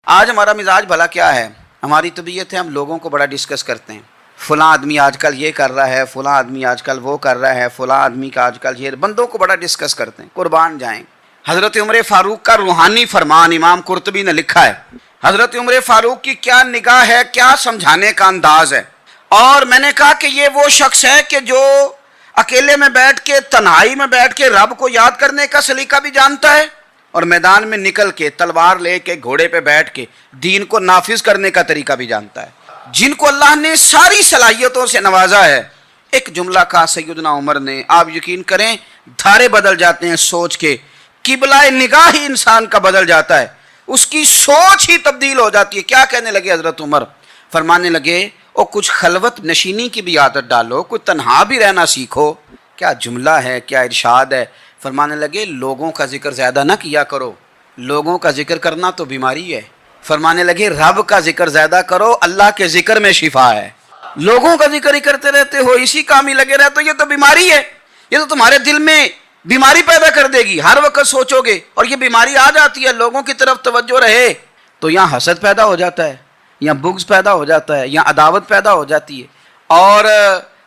آج ہمارا مزاج بھلا کیا ہے؟ ہماری طبیعت ہے، ہم لوگوں کو بڑا ڈسکس کرتے ہیں. فلاں آدمی آج کل یہ کر رہا ہے، فلاں آدمی آج کل وہ کر رہا ہے، فلاں آدمی کا آج کل یہ، بندوں کو بڑا ڈسکس کرتے ہیں. قربان جائیں. حضرت عمر فاروق کا روحانی فرمان امام قرطبی نے لکھا ہے. حضرت عمر فاروق کی کیا نگاہ ہے، کیا سمجھانے کا انداز ہے. اور میں نے کہا کہ یہ وہ شخص ہے کہ جو اکیلے میں بیٹھ کے، تنہائی میں بیٹھ کے رب کو یاد کرنے کا سلیقہ بھی جانتا ہے، اور میدان میں نکل کے تلوار لے کے گھوڑے پہ بیٹھ کے دین کو نافذ کرنے کا طریقہ بھی جانتا ہے. جن کو اللہ نے ساری صلاحیتوں سے نوازا ہے. ایک جملہ کہا سیدنا عمر نے، آپ یقین کریں دھارے بدل جاتے ہیں سوچ کے. قبلہ نگاہ ہی انسان کا بدل جاتا ہے، اس کی سوچ ہی تبدیل ہو جاتی ہے. کیا کہنے لگے حضرت عمر؟ فرمانے لگے اور کچھ خلوت نشینی کی بھی عادت ڈالو، کوئی تنہا بھی رہنا سیکھو. کیا جملہ ہے، کیا ارشاد ہے. فرمانے لگے لوگوں کا ذکر زیادہ نہ کیا کرو، لوگوں کا ذکر کرنا تو بیماری ہے. فرمانے لگے رب کا ذکر زیادہ کرو، اللہ کے ذکر میں شفا ہے. لوگوں کا ذکر ہی کرتے رہتے ہو، اسی کام ہی لگے رہتے ہو، یہ تو بیماری ہے. یہ تو تمہارے دل میں بیماری پیدا کر دے گی. ہر وقت سوچو گے اور یہ بیماری آ جاتی ہے. لوگوں کی طرف توجہ رہے تو یہاں حسد پیدا ہو جاتا ہے، یا بغض پیدا ہو جاتا ہے، یا عداوت پیدا ہو جاتی ہے. اور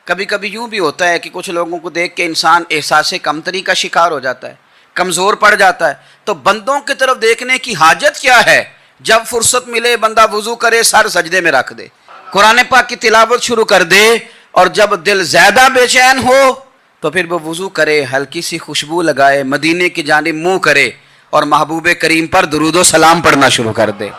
کبھی کبھی یوں بھی ہوتا ہے کہ کچھ لوگوں کو دیکھ کے انسان احساس کمتری کا شکار ہو جاتا ہے، کمزور پڑ جاتا ہے. تو بندوں کی طرف دیکھنے کی حاجت کیا ہے؟ جب فرصت ملے بندہ وضو کرے، سر سجدے میں رکھ دے، قرآن پاک کی تلاوت شروع کر دے، اور جب دل زیادہ بے چین ہو تو پھر وہ وضو کرے، ہلکی سی خوشبو لگائے، مدینے کی جانب منہ کرے اور محبوب کریم پر درود و سلام پڑھنا شروع کر دے.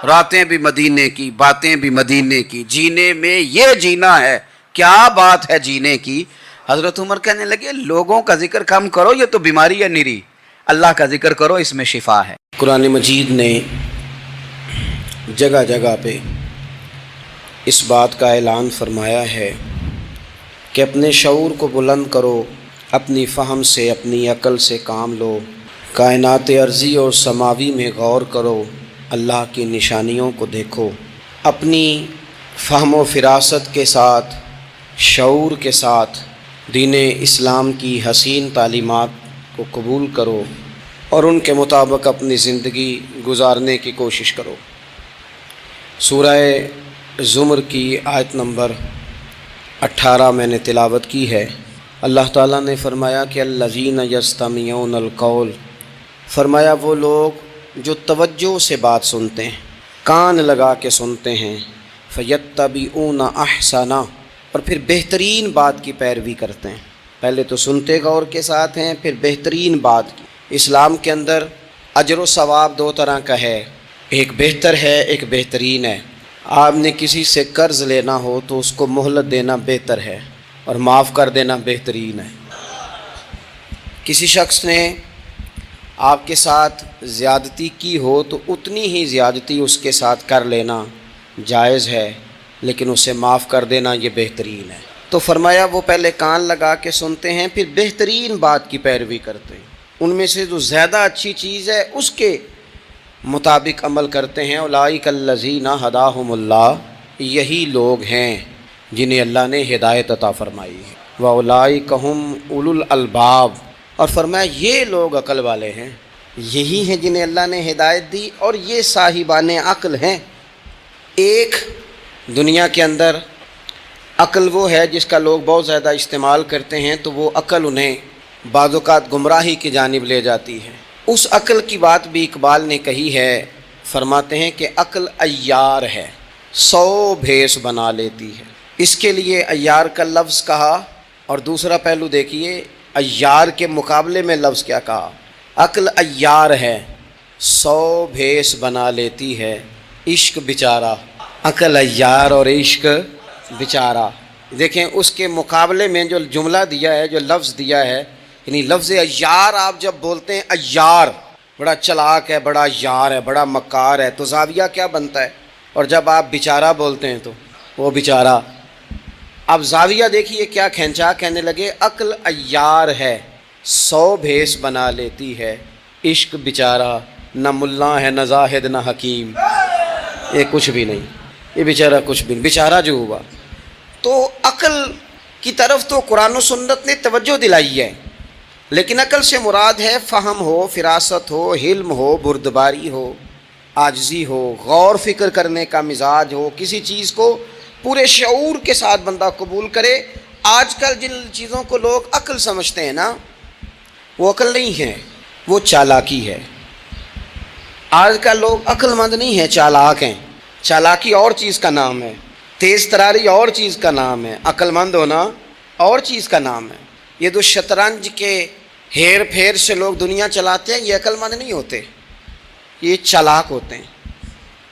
راتیں بھی مدینے کی، باتیں بھی مدینے کی، جینے میں یہ جینا ہے، کیا بات ہے جینے کی. حضرت عمر کہنے لگے لوگوں کا ذکر کم کرو، یہ تو بیماری ہے نری. اللہ کا ذکر کرو، اس میں شفا ہے. قرآن مجید نے جگہ جگہ پہ اس بات کا اعلان فرمایا ہے کہ اپنے شعور کو بلند کرو، اپنی فہم سے، اپنی عقل سے کام لو، کائنات ارضی اور سماوی میں غور کرو، اللہ کی نشانیوں کو دیکھو، اپنی فہم و فراست کے ساتھ، شعور کے ساتھ دین اسلام کی حسین تعلیمات کو قبول کرو اور ان کے مطابق اپنی زندگی گزارنے کی کوشش کرو. سورہ زمر کی آیت نمبر 18 میں نے تلاوت کی ہے. اللہ تعالیٰ نے فرمایا کہ الذین یستمعون القول، فرمایا وہ لوگ جو توجہ سے بات سنتے ہیں، کان لگا کے سنتے ہیں، فیتبعون احسنہ، اور پھر بہترین بات کی پیروی کرتے ہیں. پہلے تو سنتے غور کے ساتھ ہیں، پھر بہترین بات کی. اسلام کے اندر اجر و ثواب دو طرح کا ہے، ایک بہتر ہے، ایک بہترین ہے. آپ نے کسی سے قرض لینا ہو تو اس کو مہلت دینا بہتر ہے اور معاف کر دینا بہترین ہے. کسی شخص نے آپ کے ساتھ زیادتی کی ہو تو اتنی ہی زیادتی اس کے ساتھ کر لینا جائز ہے، لیکن اسے معاف کر دینا یہ بہترین ہے. تو فرمایا وہ پہلے کان لگا کے سنتے ہیں، پھر بہترین بات کی پیروی کرتے ہیں، ان میں سے جو زیادہ اچھی چیز ہے اس کے مطابق عمل کرتے ہیں. اولئک الذین ھداھم اللہ، یہی لوگ ہیں جنہیں اللہ نے ہدایت عطا فرمائی ہے. واولئک ھم اولو الالباب، اور فرمایا یہ لوگ عقل والے ہیں، یہی ہیں جنہیں اللہ نے ہدایت دی اور یہ صاحبان عقل ہیں. ایک دنیا کے اندر عقل وہ ہے جس کا لوگ بہت زیادہ استعمال کرتے ہیں، تو وہ عقل انہیں بعض اوقات گمراہی کی جانب لے جاتی ہے. اس عقل کی بات بھی اقبال نے کہی ہے، فرماتے ہیں کہ عقل عیار ہے، 100 بھیس بنا لیتی ہے. اس کے لیے عیار کا لفظ کہا، اور دوسرا پہلو دیکھیے عیار کے مقابلے میں لفظ کیا کہا. عقل عیار ہے، 100 بھیس بنا لیتی ہے، عشق بیچارہ. عقل عیار اور عشق بیچارہ. دیکھیں اس کے مقابلے میں جو جملہ دیا ہے، جو لفظ دیا ہے، یعنی لفظ عیار آپ جب بولتے ہیں عیار بڑا چلاک ہے، بڑا یار ہے، بڑا مکار ہے، تو زاویہ کیا بنتا ہے. اور جب آپ بیچارہ بولتے ہیں تو وہ بیچارہ. اب زاویہ دیکھیے کیا کھینچا. کہنے لگے عقل عیار ہے، 100 بھیس بنا لیتی ہے، عشق بیچارہ. نہ ملا ہے، نہ زاہد، نہ حکیم، یہ کچھ بھی نہیں، یہ بیچارہ کچھ بھی نہیں، بیچارہ جو ہوا. تو عقل کی طرف تو قرآن و سنت نے توجہ دلائی ہے، لیکن عقل سے مراد ہے فہم ہو، فراست ہو، حلم ہو، بردباری ہو. عاجزی ہو، غور فکر کرنے کا مزاج ہو، کسی چیز کو پورے شعور کے ساتھ بندہ قبول کرے۔ آج کل جن چیزوں کو لوگ عقل سمجھتے ہیں نا، وہ عقل نہیں ہے، وہ چالاکی ہے۔ آج کل لوگ عقل مند نہیں ہیں، چالاک ہیں۔ چالاکی اور چیز کا نام ہے، تیز تراری اور چیز کا نام ہے، عقل مند ہونا اور چیز کا نام ہے۔ یہ جو شطرنج کے ہیر پھیر سے لوگ دنیا چلاتے ہیں، یہ عقل مند نہیں ہوتے، یہ چالاک ہوتے ہیں۔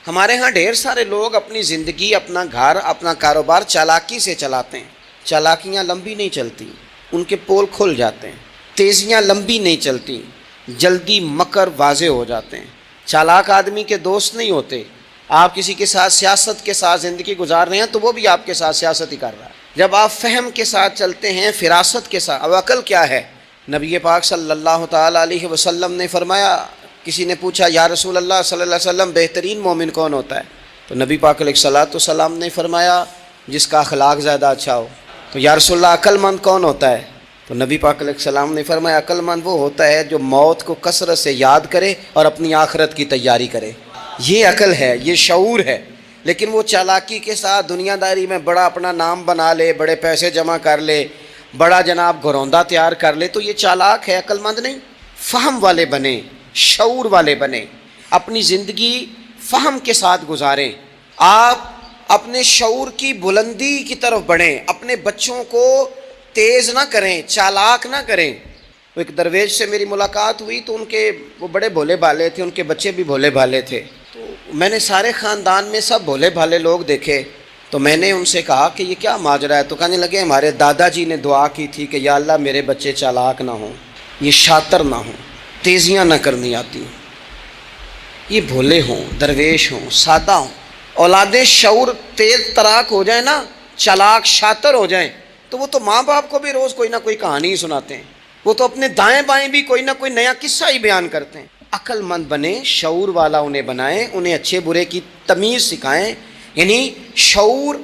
ہمارے ہاں ڈھیر سارے لوگ اپنی زندگی، اپنا گھر، اپنا کاروبار چالاکی سے چلاتے ہیں۔ چالاکیاں لمبی نہیں چلتی، ان کے پول کھل جاتے ہیں۔ تیزیاں لمبی نہیں چلتی، جلدی مکر واضح ہو جاتے ہیں۔ چالاک آدمی کے دوست نہیں ہوتے۔ آپ کسی کے ساتھ سیاست کے ساتھ زندگی گزار رہے ہیں تو وہ بھی آپ کے ساتھ سیاست ہی کر رہا ہے۔ جب آپ فہم کے ساتھ چلتے ہیں، فراست کے ساتھ۔ اب عقل کیا ہے؟ نبی پاک صلی اللہ تعالیٰ علیہ وسلم نے فرمایا، کسی نے پوچھا یا رسول اللہ صلی اللہ علیہ وسلم بہترین مومن کون ہوتا ہے؟ تو نبی پاک علیہ الصلوۃ والسلام نے فرمایا جس کا اخلاق زیادہ اچھا ہو۔ تو یا رسول اللہ عقل مند کون ہوتا ہے؟ تو نبی پاک علیہ السلام نے فرمایا عقل مند وہ ہوتا ہے جو موت کو کثرت سے یاد کرے اور اپنی آخرت کی تیاری کرے۔ یہ عقل ہے، یہ شعور ہے۔ لیکن وہ چالاکی کے ساتھ دنیا داری میں بڑا اپنا نام بنا لے، بڑے پیسے جمع کر لے، بڑا جناب گھروندہ تیار کر لے، تو یہ چالاک ہے، عقل مند نہیں۔ فہم والے بنیں، شعور والے بنیں، اپنی زندگی فہم کے ساتھ گزاریں۔ آپ اپنے شعور کی بلندی کی طرف بڑھیں، اپنے بچوں کو تیز نہ کریں، چالاک نہ کریں۔ وہ ایک درویش سے میری ملاقات ہوئی تو وہ بڑے بھولے بھالے تھے، ان کے بچے بھی بھولے بھالے تھے۔ تو میں نے سارے خاندان میں سب بھولے بھالے لوگ دیکھے، تو میں نے ان سے کہا کہ یہ کیا ماجرا ہے؟ تو کہنے لگے ہمارے دادا جی نے دعا کی تھی کہ یا اللہ میرے بچے چالاک نہ ہوں، یہ شاطر نہ ہوں، تیزیاں نہ کرنی آتی ہوں، یہ بھولے ہوں، درویش ہوں، سادہ ہوں۔ اولادیں شعور تیز تراک ہو جائیں نا، چالاک شاطر ہو جائیں، تو وہ تو ماں باپ کو بھی روز کوئی نہ کوئی کہانی ہی سناتے ہیں، وہ تو اپنے دائیں بائیں بھی کوئی نہ کوئی نیا قصہ ہی بیان کرتے ہیں۔ عقل مند بنیں، شعور والا انہیں بنائیں، انہیں اچھے برے کی تمیز سکھائیں۔ یعنی شعور،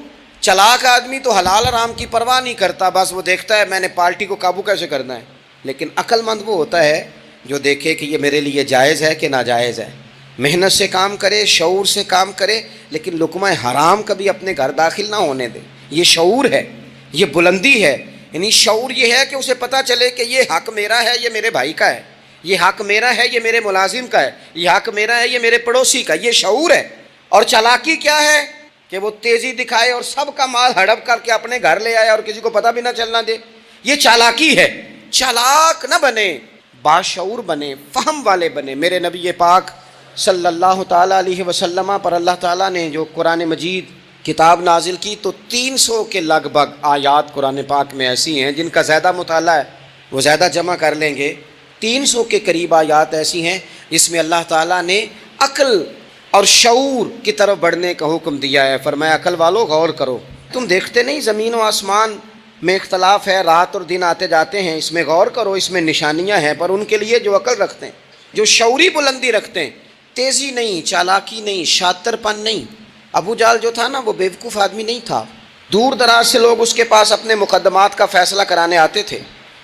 چالاک آدمی تو حلال حرام کی پرواہ نہیں کرتا، بس وہ دیکھتا ہے میں نے پارٹی کو قابو کیسے کرنا ہے۔ لیکن عقل مند وہ ہوتا ہے جو دیکھے کہ یہ میرے لیے جائز ہے کہ ناجائز ہے، محنت سے کام کرے، شعور سے کام کرے، لیکن لقمہ حرام کبھی اپنے گھر داخل نہ ہونے دے۔ یہ شعور ہے، یہ بلندی ہے۔ یعنی شعور یہ ہے کہ اسے پتہ چلے کہ یہ حق میرا ہے، یہ میرے بھائی کا ہے، یہ حق میرا ہے، یہ میرے ملازم کا ہے، یہ حق میرا ہے، یہ میرے پڑوسی کا۔ یہ شعور ہے۔ اور چالاکی کیا ہے؟ کہ وہ تیزی دکھائے اور سب کا مال ہڑپ کر کے اپنے گھر لے آئے اور کسی کو پتہ بھی نہ چلنا دے۔ یہ چالاکی ہے۔ چالاک نہ بنے، باشعور بنے، فہم والے بنے۔ میرے نبی پاک صلی اللہ تعالیٰ علیہ وسلم پر اللہ تعالیٰ نے جو قرآن مجید کتاب نازل کی تو 300 کے لگ بھگ آیات قرآن پاک میں ایسی ہیں، جن کا زیادہ مطالعہ ہے وہ زیادہ جمع کر لیں گے۔ 300 کے قریب آیات ایسی ہیں جس میں اللہ تعالیٰ نے عقل اور شعور کی طرف بڑھنے کا حکم دیا ہے۔ فرمایا عقل والو غور کرو، تم دیکھتے نہیں زمین و آسمان میں اختلاف ہے، رات اور دن آتے جاتے ہیں، اس میں غور کرو، اس میں نشانیاں ہیں، پر ان کے لیے جو عقل رکھتے ہیں، جو شعوری بلندی رکھتے ہیں، تیزی نہیں، چالاکی نہیں، شاطر پن نہیں۔ ابو جہل جو تھا نا، وہ بیوقوف آدمی نہیں تھا، دور دراز سے لوگ اس کے پاس اپنے مقدمات کا فیصلہ کرانے آتے تھے۔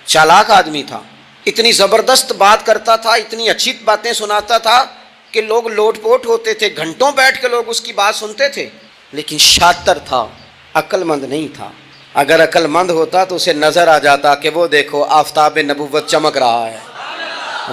چالاک آدمی تھا، اتنی زبردست بات کرتا تھا، اتنی اچھی باتیں سناتا تھا کہ لوگ لوٹ پوٹ ہوتے تھے، گھنٹوں بیٹھ کے لوگ اس کی بات سنتے تھے۔ لیکن شاطر تھا، عقل مند نہیں تھا۔ اگر عقل مند ہوتا تو اسے نظر آ جاتا کہ وہ دیکھو آفتاب نبوت چمک رہا ہے،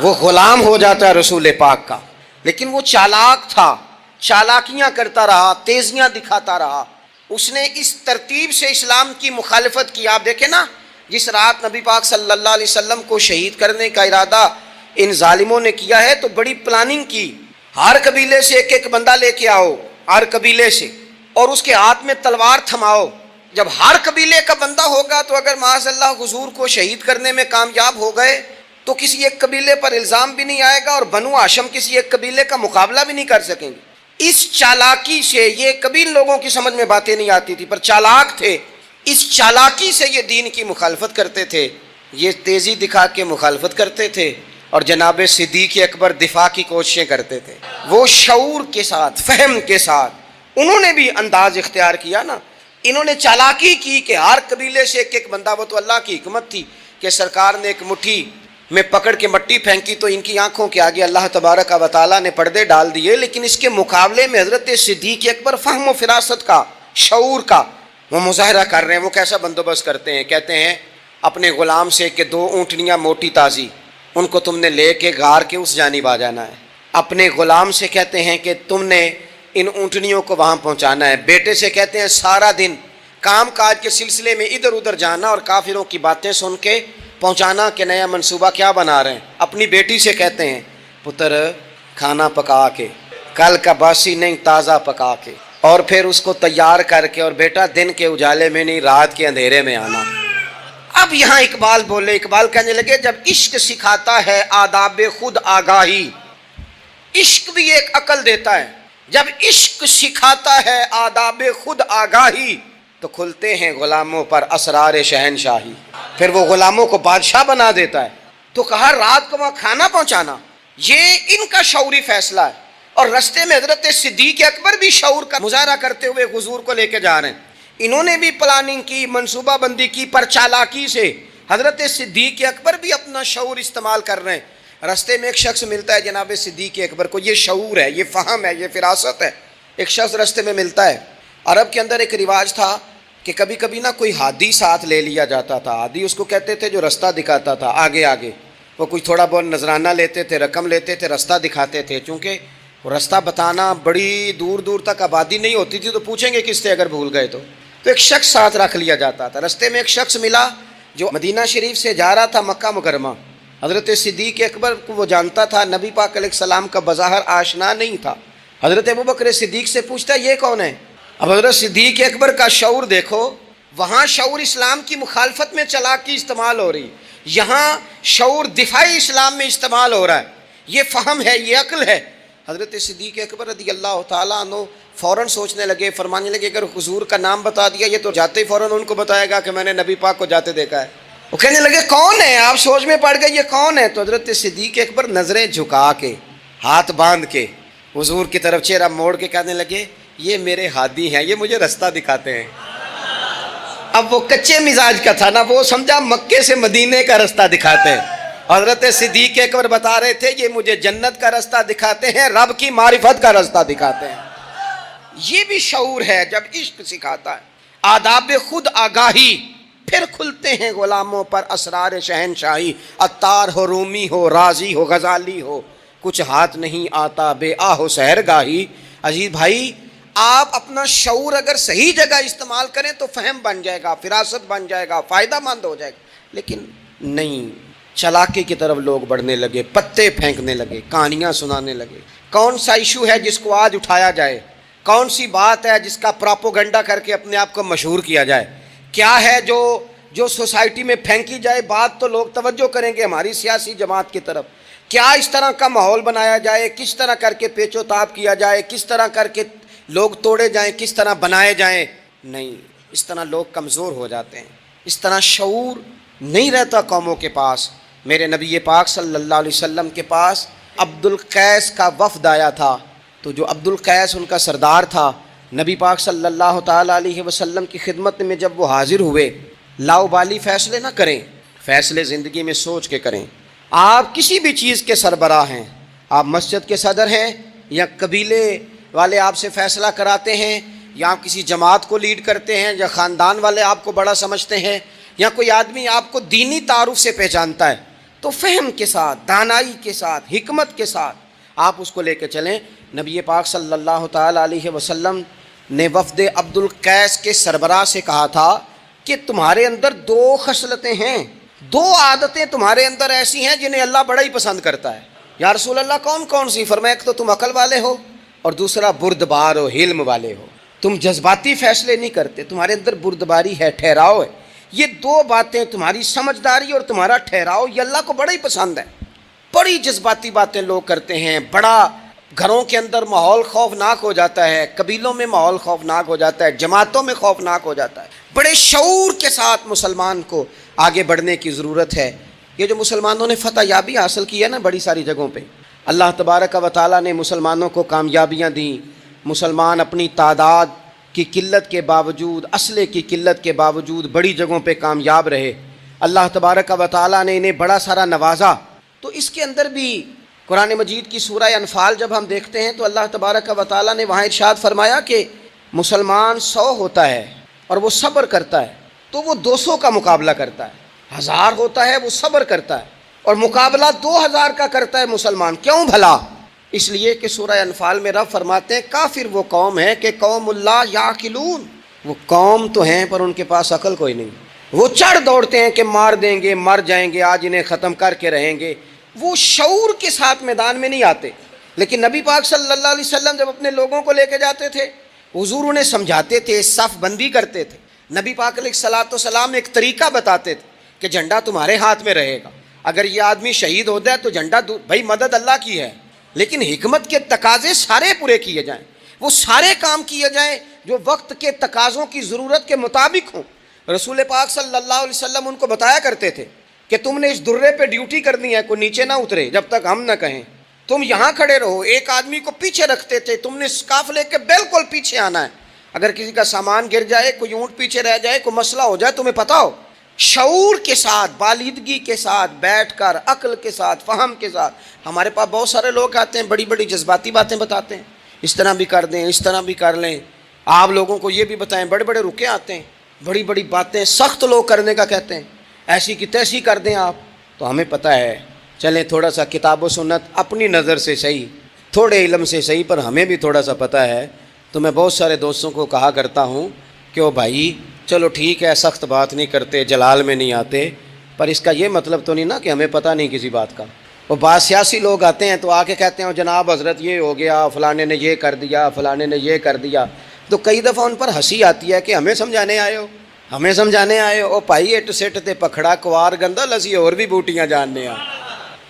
وہ غلام ہو جاتا ہے رسول پاک کا۔ لیکن وہ چالاک تھا، چالاکیاں کرتا رہا، تیزیاں دکھاتا رہا۔ اس نے اس ترتیب سے اسلام کی مخالفت کی۔ آپ دیکھیں نا، جس رات نبی پاک صلی اللہ علیہ وسلم کو شہید کرنے کا ارادہ ان ظالموں نے کیا ہے تو بڑی پلاننگ کی۔ ہر قبیلے سے ایک ایک بندہ لے کے آؤ، ہر قبیلے سے، اور اس کے ہاتھ میں تلوار تھماؤ۔ جب ہر قبیلے کا بندہ ہوگا تو اگر معاذ اللہ حضور کو شہید کرنے میں کامیاب ہو گئے تو کسی ایک قبیلے پر الزام بھی نہیں آئے گا اور بنو ہاشم کسی ایک قبیلے کا مقابلہ بھی نہیں کر سکیں گے۔ اس چالاکی سے، یہ کبھی لوگوں کی سمجھ میں باتیں نہیں آتی تھی پر چالاک تھے، اس چالاکی سے یہ دین کی مخالفت کرتے تھے، یہ تیزی دکھا کے مخالفت کرتے تھے، اور جناب صدیق اکبر دفاع کی کوششیں کرتے تھے۔ وہ شعور کے ساتھ، فہم کے ساتھ انہوں نے بھی انداز اختیار کیا نا۔ انہوں نے چالاکی کی کہ ہر قبیلے سے ایک ایک بندہ، وہ تو اللہ کی حکمت تھی کہ سرکار نے ایک مٹھی میں پکڑ کے مٹی پھینکی تو ان کی آنکھوں کے آگے اللہ تبارک و تعالیٰ نے پردے ڈال دیے، لیکن اس کے مقابلے میں حضرت صدیق اکبر فہم و فراست کا، شعور کا وہ مظاہرہ کر رہے ہیں۔ وہ کیسا بندوبست کرتے ہیں؟ کہتے ہیں اپنے غلام سے کہ 2 اونٹنیاں موٹی تازی، ان کو تم نے لے کے غار کے اس جانب آ جانا ہے۔ اپنے غلام سے کہتے ہیں کہ تم نے ان اونٹنیوں کو وہاں پہنچانا ہے۔ بیٹے سے کہتے ہیں سارا دن کام کاج کے سلسلے میں ادھر ادھر جانا اور کافروں کی باتیں سن کے پہنچانا کہ نیا منصوبہ کیا بنا رہے ہیں۔ اپنی بیٹی سے کہتے ہیں پتر کھانا پکا کے، کل کا باسی نہیں تازہ پکا کے، اور پھر اس کو تیار کر کے، اور بیٹا دن کے اجالے میں نہیں رات کے اندھیرے میں آنا۔ اب یہاں اقبال بولے، اقبال کہنے لگے جب عشق سکھاتا ہے آداب خود آگاہی، عشق بھی ایک عقل دیتا ہے، جب عشق سکھاتا ہے آداب خود آگاہی تو کھلتے ہیں غلاموں پر اسرار شہنشاہی، پھر وہ غلاموں کو بادشاہ بنا دیتا ہے۔ تو کہا رات کو وہاں کھانا پہنچانا، یہ ان کا شعوری فیصلہ ہے، اور رستے میں حضرت صدیق اکبر بھی شعور کا مظاہرہ کرتے ہوئے حضور کو لے کے جا رہے ہیں۔ انہوں نے بھی پلاننگ کی، منصوبہ بندی کی، پر چالاکی سے حضرت صدیق اکبر بھی اپنا شعور استعمال کر رہے ہیں۔ رستے میں ایک شخص ملتا ہے جناب صدیق اکبر کو، یہ شعور ہے، یہ فہم ہے، یہ فراست ہے۔ ایک شخص رستے میں ملتا ہے۔ عرب کے اندر ایک رواج تھا کہ کبھی کبھی نا کوئی ہادی ساتھ لے لیا جاتا تھا۔ ہادی اس کو کہتے تھے جو رستہ دکھاتا تھا آگے آگے، وہ کچھ تھوڑا بہت نذرانہ لیتے تھے، رقم لیتے تھے، رستہ دکھاتے تھے۔ چونکہ رستہ بتانا بڑی دور دور تک آبادی نہیں ہوتی تھی تو پوچھیں گے کس سے اگر بھول گئے تو ایک شخص ساتھ رکھ لیا جاتا تھا۔ رستے میں ایک شخص ملا جو مدینہ شریف سے جا رہا تھا مکہ مکرمہ۔ حضرت صدیق اکبر کو وہ جانتا تھا، نبی پاک علیہ السلام کا بظاہر آشنا نہیں تھا۔ حضرت ابوبکر صدیق سے پوچھتا یہ کون ہے؟ اب حضرت صدیق اکبر کا شعور دیکھو، وہاں شعور اسلام کی مخالفت میں چالاکی استعمال ہو رہی، یہاں شعور دفاعی اسلام میں استعمال ہو رہا ہے۔ یہ فہم ہے، یہ عقل ہے۔ حضرت صدیق اکبر رضی اللہ تعالیٰ عنہ فوراً سوچنے لگے، فرمانے لگے اگر حضور کا نام بتا دیا یہ تو جاتے ہی فوراً ان کو بتائے گا کہ میں نے نبی پاک کو جاتے دیکھا ہے۔ وہ کہنے لگے کون ہے؟ آپ سوچ میں پڑ گئے یہ کون ہے؟ تو حضرت صدیق اکبر نظریں جھکا کے، ہاتھ باندھ کے حضور کی طرف چہرہ موڑ کے کہنے لگے یہ میرے ہادی ہیں، یہ مجھے رستہ دکھاتے ہیں۔ اب وہ کچے مزاج کا تھا نا، وہ سمجھا مکے سے مدینے کا رستہ دکھاتے ہیں۔ حضرت صدیق اکبر بتا رہے تھے یہ مجھے جنت کا رستہ دکھاتے ہیں، رب کی معرفت کا رستہ دکھاتے ہیں۔ یہ بھی شعور ہے جب عشق سکھاتا ہے آداب خود آگاہی، پھر کھلتے ہیں غلاموں پر اسرار شہنشاہی۔ عطار ہو، رومی ہو، رازی ہو، غزالی ہو، کچھ ہاتھ نہیں آتا بے آہ و سحرگاہی۔ عزیز بھائی، آپ اپنا شعور اگر صحیح جگہ استعمال کریں تو فہم بن جائے گا، فراست بن جائے گا، فائدہ مند ہو جائے گا۔ لیکن نہیں، چلاکی کی طرف لوگ بڑھنے لگے، پتے پھینکنے لگے، کہانیاں سنانے لگے۔ کون سا ایشو ہے جس کو آج اٹھایا جائے؟ کون سی بات ہے جس کا پراپوگنڈا کر کے اپنے آپ کو مشہور کیا جائے؟ کیا ہے جو سوسائٹی میں پھینکی جائے بات تو لوگ توجہ کریں گے ہماری سیاسی جماعت کی طرف؟ کیا اس طرح کا ماحول بنایا جائے؟ کس طرح کر کے پیچ و تاب کیا جائے؟ کس طرح کر کے لوگ توڑے جائیں؟ کس طرح بنائے جائیں؟ نہیں، اس طرح لوگ کمزور ہو جاتے ہیں، اس طرح شعور نہیں رہتا قوموں کے پاس۔ میرے نبی پاک صلی اللہ علیہ وسلم کے پاس عبد القیس کا وفد آیا تھا، تو جو عبد القیس ان کا سردار تھا، نبی پاک صلی اللہ تعالیٰ علیہ وسلم کی خدمت میں جب وہ حاضر ہوئے، لاؤبالی فیصلے نہ کریں، فیصلے زندگی میں سوچ کے کریں۔ آپ کسی بھی چیز کے سربراہ ہیں، آپ مسجد کے صدر ہیں یا قبیلے والے آپ سے فیصلہ کراتے ہیں، یا آپ کسی جماعت کو لیڈ کرتے ہیں، یا خاندان والے آپ کو بڑا سمجھتے ہیں، یا کوئی آدمی آپ کو دینی تعارف سے پہچانتا ہے، تو فہم کے ساتھ، دانائی کے ساتھ، حکمت کے ساتھ آپ اس کو لے کے چلیں۔ نبی پاک صلی اللہ تعالیٰ علیہ وسلم نے وفد عبد القیس کے سربراہ سے کہا تھا کہ تمہارے اندر 2 خصلتیں ہیں، 2 عادتیں تمہارے اندر ایسی ہیں جنہیں اللہ بڑا ہی پسند کرتا ہے۔ یا رسول اللہ کون کون سی؟ فرمایا ایک تو تم عقل والے ہو، اور دوسرا بردبار ہو، حلم والے ہو، تم جذباتی فیصلے نہیں کرتے، تمہارے اندر بردباری ہے، ٹھہراؤ ہے۔ یہ 2 باتیں، تمہاری سمجھداری اور تمہارا ٹھہراؤ، یہ اللہ کو بڑا ہی پسند ہے۔ بڑی جذباتی باتیں لوگ کرتے ہیں، بڑا گھروں کے اندر ماحول خوفناک ہو جاتا ہے، قبیلوں میں ماحول خوفناک ہو جاتا ہے، جماعتوں میں خوفناک ہو جاتا ہے۔ بڑے شعور کے ساتھ مسلمان کو آگے بڑھنے کی ضرورت ہے۔ یہ جو مسلمانوں نے فتح یابی حاصل کی ہے نا بڑی ساری جگہوں پہ، اللہ تبارک و تعالیٰ نے مسلمانوں کو کامیابیاں دیں۔ مسلمان اپنی تعداد کی قلت کے باوجود، اسلحے کی قلت کے باوجود بڑی جگہوں پہ کامیاب رہے۔ اللہ تبارک و تعالیٰ نے انہیں بڑا سارا نوازا۔ تو اس کے اندر بھی قرآن مجید کی سورہ انفال جب ہم دیکھتے ہیں تو اللہ تبارک و تعالیٰ نے وہاں ارشاد فرمایا کہ مسلمان 100 ہوتا ہے اور وہ صبر کرتا ہے تو وہ 200 کا مقابلہ کرتا ہے، 1000 ہوتا ہے وہ صبر کرتا ہے اور مقابلہ 2000 کا کرتا ہے مسلمان۔ کیوں بھلا؟ اس لیے کہ سورہ انفال میں رب فرماتے ہیں کافر وہ قوم ہے کہ قوم اللہ یعقلون، وہ قوم تو ہیں پر ان کے پاس عقل کوئی نہیں، وہ چڑھ دوڑتے ہیں کہ مار دیں گے، مر جائیں گے، آج انہیں ختم کر کے رہیں گے، وہ شعور کے ساتھ میدان میں نہیں آتے۔ لیکن نبی پاک صلی اللہ علیہ وسلم جب اپنے لوگوں کو لے کے جاتے تھے، حضور انہیں سمجھاتے تھے، صف بندی کرتے تھے، نبی پاک علیہ الصلوۃ والسلام ایک طریقہ بتاتے تھے کہ جھنڈا تمہارے ہاتھ میں رہے گا، اگر یہ آدمی شہید ہو جائے تو جھنڈا بھائی مدد اللہ کی ہے، لیکن حکمت کے تقاضے سارے پورے کیے جائیں، وہ سارے کام کیے جائیں جو وقت کے تقاضوں کی ضرورت کے مطابق ہوں۔ رسول پاک صلی اللہ علیہ وسلم ان کو بتایا کرتے تھے کہ تم نے اس درے پہ ڈیوٹی کرنی ہے، کوئی نیچے نہ اترے جب تک ہم نہ کہیں، تم یہاں کھڑے رہو۔ ایک آدمی کو پیچھے رکھتے تھے، تم نے قافلے کے بالکل پیچھے آنا ہے، اگر کسی کا سامان گر جائے، کوئی اونٹ پیچھے رہ جائے، کوئی مسئلہ ہو جائے، تمہیں پتہ ہو، شعور کے ساتھ، بالیدگی کے ساتھ بیٹھ کر، عقل کے ساتھ، فہم کے ساتھ۔ ہمارے پاس بہت سارے لوگ آتے ہیں، بڑی بڑی جذباتی باتیں بتاتے ہیں، اس طرح بھی کر دیں، اس طرح بھی کر لیں، آپ لوگوں کو یہ بھی بتائیں، بڑے بڑے رکے آتے ہیں، بڑی بڑی باتیں سخت لوگ کرنے کا کہتے ہیں، ایسی کی تیسی کر دیں آپ۔ تو ہمیں پتہ ہے، چلیں تھوڑا سا کتاب و سنت اپنی نظر سے صحیح، تھوڑے علم سے صحیح، پر ہمیں بھی تھوڑا سا پتہ ہے۔ تو میں بہت سارے دوستوں کو کہا کرتا ہوں کہ وہ بھائی چلو ٹھیک ہے، سخت بات نہیں کرتے، جلال میں نہیں آتے، پر اس کا یہ مطلب تو نہیں نا کہ ہمیں پتہ نہیں کسی بات کا۔ وہ بعض سیاسی لوگ آتے ہیں تو آ کے کہتے ہیں جناب حضرت یہ ہو گیا، فلانے نے یہ کر دیا، فلانے نے یہ کر دیا، تو کئی دفعہ ان پر ہنسی آتی ہے کہ ہمیں سمجھانے آئے ہو، ہمیں سمجھانے آئے ہو، او بھائی اٹ سٹ تے پکھڑا کوار گندا لسی اور بھی بوٹیاں جاننے آ۔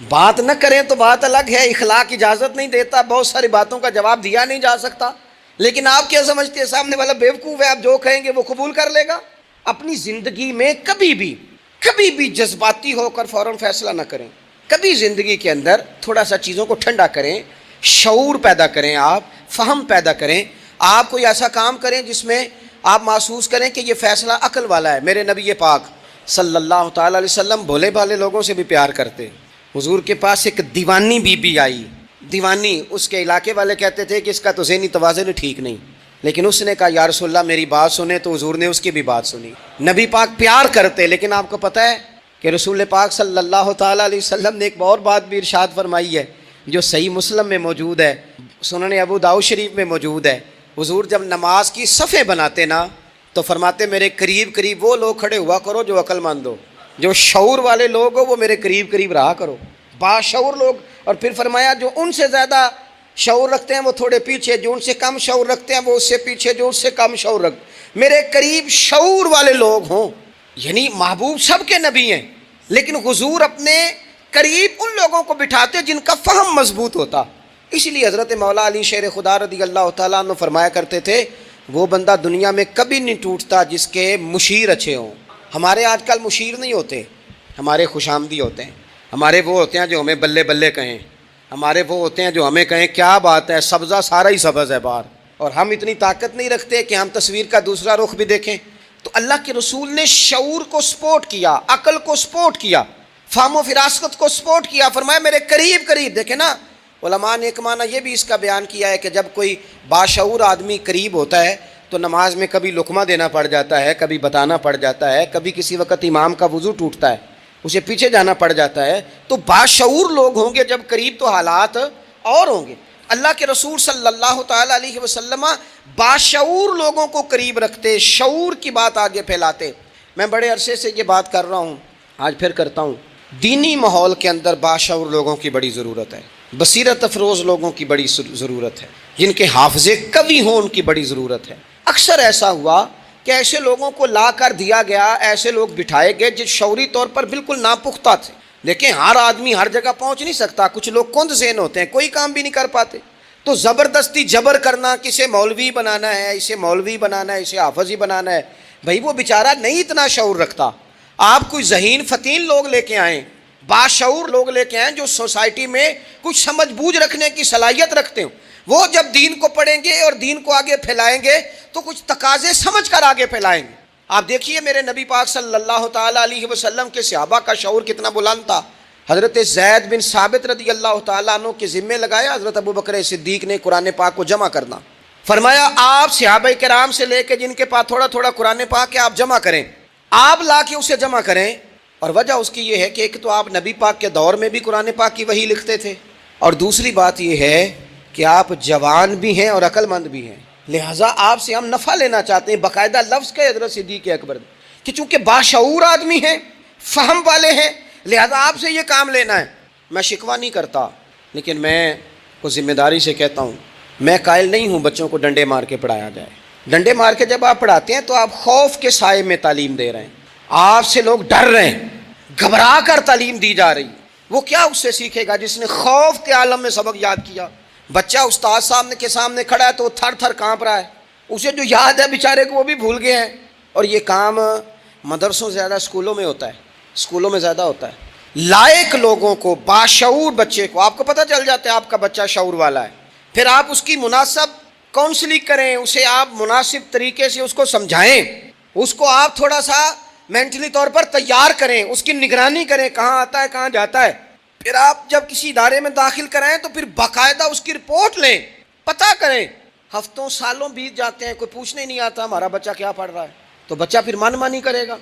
بات نہ کریں تو بات الگ ہے، اخلاق اجازت نہیں دیتا، بہت ساری باتوں کا جواب دیا نہیں جا سکتا، لیکن آپ کیا سمجھتے ہیں سامنے والا بیوقوف ہے، آپ جو کہیں گے وہ قبول کر لے گا؟ اپنی زندگی میں کبھی بھی جذباتی ہو کر فوراً فیصلہ نہ کریں، کبھی زندگی کے اندر تھوڑا سا چیزوں کو ٹھنڈا کریں، شعور پیدا کریں، آپ فہم پیدا کریں، آپ کوئی ایسا کام کریں جس میں آپ محسوس کریں کہ یہ فیصلہ عقل والا ہے۔ میرے نبی پاک صلی اللہ تعالیٰ علیہ وسلم بھولے بھالے لوگوں سے بھی پیار کرتے۔ حضور کے پاس ایک دیوانی بی بی آئی، دیوانی، اس کے علاقے والے کہتے تھے کہ اس کا تو ذہنی توازن ٹھیک نہیں، لیکن اس نے کہا یا رسول اللہ میری بات سنیں، تو حضور نے اس کی بھی بات سنی۔ نبی پاک پیار کرتے، لیکن آپ کو پتہ ہے کہ رسول پاک صلی اللہ تعالیٰ علیہ وسلم نے ایک اور بات بھی ارشاد فرمائی ہے جو صحیح مسلم میں موجود ہے، سنن ابو داؤد شریف میں موجود ہے۔ حضور جب نماز کی صفیں بناتے نا تو فرماتے میرے قریب وہ لوگ کھڑے ہوا کرو جو عقل مند ہو، جو شعور والے لوگ ہو وہ میرے قریب رہا کرو، باشعور لوگ۔ اور پھر فرمایا جو ان سے زیادہ شعور رکھتے ہیں وہ تھوڑے پیچھے، جو ان سے کم شعور رکھتے ہیں وہ اس سے پیچھے، جو اس سے کم شعور رکھتے میرے قریب شعور والے لوگ ہوں۔ یعنی محبوب سب کے نبی ہیں، لیکن حضور اپنے قریب ان لوگوں کو بٹھاتے جن کا فہم مضبوط ہوتا۔ اسی لیے حضرت مولا علی شیر خدا رضی اللہ تعالیٰ عنہ فرمایا کرتے تھے وہ بندہ دنیا میں کبھی نہیں ٹوٹتا جس کے مشیر اچھے ہوں۔ ہمارے آج کل مشیر نہیں ہوتے، ہمارے خوش آمدی ہوتے ہیں، ہمارے وہ ہوتے ہیں جو ہمیں بلے بلے کہیں، ہمارے وہ ہوتے ہیں جو ہمیں کہیں کیا بات ہے، سبزہ سارا ہی سبز ہے باہر، اور ہم اتنی طاقت نہیں رکھتے کہ ہم تصویر کا دوسرا رخ بھی دیکھیں۔ تو اللہ کے رسول نے شعور کو سپورٹ کیا، عقل کو سپورٹ کیا، فہم و فراست کو سپورٹ کیا، فرمایا میرے قریب دیکھیں نا۔ علماء نے ایک معنی یہ بھی اس کا بیان کیا ہے کہ جب کوئی باشعور آدمی قریب ہوتا ہے تو نماز میں کبھی لقمہ دینا پڑ جاتا ہے، کبھی بتانا پڑ جاتا ہے، کبھی کسی وقت امام کا وضو ٹوٹتا ہے اسے پیچھے جانا پڑ جاتا ہے۔ تو باشعور لوگ ہوں گے جب قریب تو حالات اور ہوں گے۔ اللہ کے رسول صلی اللہ تعالیٰ علیہ وسلم باشعور لوگوں کو قریب رکھتے، شعور کی بات آگے پھیلاتے۔ میں بڑے عرصے سے یہ بات کر رہا ہوں، آج پھر کرتا ہوں، دینی ماحول کے اندر باشعور لوگوں کی بڑی ضرورت ہے، بصیرت افروز لوگوں کی بڑی ضرورت ہے، جن کے حافظے قوی ہوں ان کی بڑی ضرورت ہے۔ اکثر ایسا ہوا کہ ایسے لوگوں کو لا کر دیا گیا، ایسے لوگ بٹھائے گئے جو شعوری طور پر بالکل ناپختہ تھے، لیکن ہر آدمی ہر جگہ پہنچ نہیں سکتا، کچھ لوگ کند ذہن ہوتے ہیں، کوئی کام بھی نہیں کر پاتے، تو زبردستی جبر کرنا، کسے مولوی بنانا ہے، اسے مولوی بنانا ہے، اسے حافظ ہی بنانا ہے، بھائی وہ بیچارہ نہیں اتنا شعور رکھتا۔ آپ کوئی ذہین فتین لوگ لے کے آئیں، باشعور لوگ لے کے آئیں جو سوسائٹی میں کچھ سمجھ بوجھ رکھنے کی صلاحیت رکھتے ہوں، وہ جب دین کو پڑھیں گے اور دین کو آگے پھیلائیں گے تو کچھ تقاضے سمجھ کر آگے پھیلائیں گے۔ آپ دیکھیے میرے نبی پاک صلی اللہ تعالیٰ علیہ وسلم کے صحابہ کا شعور کتنا بلند تھا. حضرت زید بن ثابت رضی اللہ تعالیٰ عنہ کے ذمے لگایا حضرت ابوبکر صدیق نے قرآن پاک کو جمع کرنا. فرمایا آپ صحابہ کرام سے لے کے جن کے پاس تھوڑا تھوڑا قرآن پاک ہے آپ جمع کریں, آپ لا کے اسے جمع کریں. اور وجہ اس کی یہ ہے کہ ایک تو آپ نبی پاک کے دور میں بھی قرآن پاک کی وحی لکھتے تھے, اور دوسری بات یہ ہے کہ آپ جوان بھی ہیں اور عقل مند بھی ہیں, لہٰذا آپ سے ہم نفع لینا چاہتے ہیں. باقاعدہ لفظ کہ حضرت صدیق اکبر کہ چونکہ باشعور آدمی ہیں, فہم والے ہیں, لہٰذا آپ سے یہ کام لینا ہے. میں شکوہ نہیں کرتا, لیکن میں کو ذمہ داری سے کہتا ہوں, میں قائل نہیں ہوں بچوں کو ڈنڈے مار کے پڑھایا جائے. ڈنڈے مار کے جب آپ پڑھاتے ہیں تو آپ خوف کے سائے میں تعلیم دے رہے ہیں, آپ سے لوگ ڈر رہے ہیں, گھبرا کر تعلیم دی جا رہی. وہ کیا اس سے سیکھے گا جس نے خوف کے عالم میں سبق یاد کیا؟ بچہ استاد صاحب کے سامنے کھڑا ہے تو وہ تھر تھر کانپ رہا ہے, اسے جو یاد ہے بیچارے کو وہ بھی بھول گئے ہیں. اور یہ کام مدرسوں سے زیادہ اسکولوں میں ہوتا ہے, اسکولوں میں زیادہ ہوتا ہے. لائق لوگوں کو, باشعور بچے کو آپ کو پتہ چل جاتا ہے آپ کا بچہ شعور والا ہے, پھر آپ اس کی مناسب کاؤنسلنگ کریں, اسے آپ مناسب طریقے سے اس کو سمجھائیں, اس کو آپ تھوڑا سا مینٹلی طور پر تیار کریں, اس کی نگرانی کریں کہاں آتا ہے کہاں جاتا ہے. پھر آپ جب کسی ادارے میں داخل کرائیں تو پھر باقاعدہ اس کی رپورٹ لیں, پتہ کریں. ہفتوں سالوں بیت جاتے ہیں, کوئی پوچھنے نہیں آتا ہمارا بچہ کیا پڑھ رہا ہے, تو بچہ پھر من مانی کرے گا.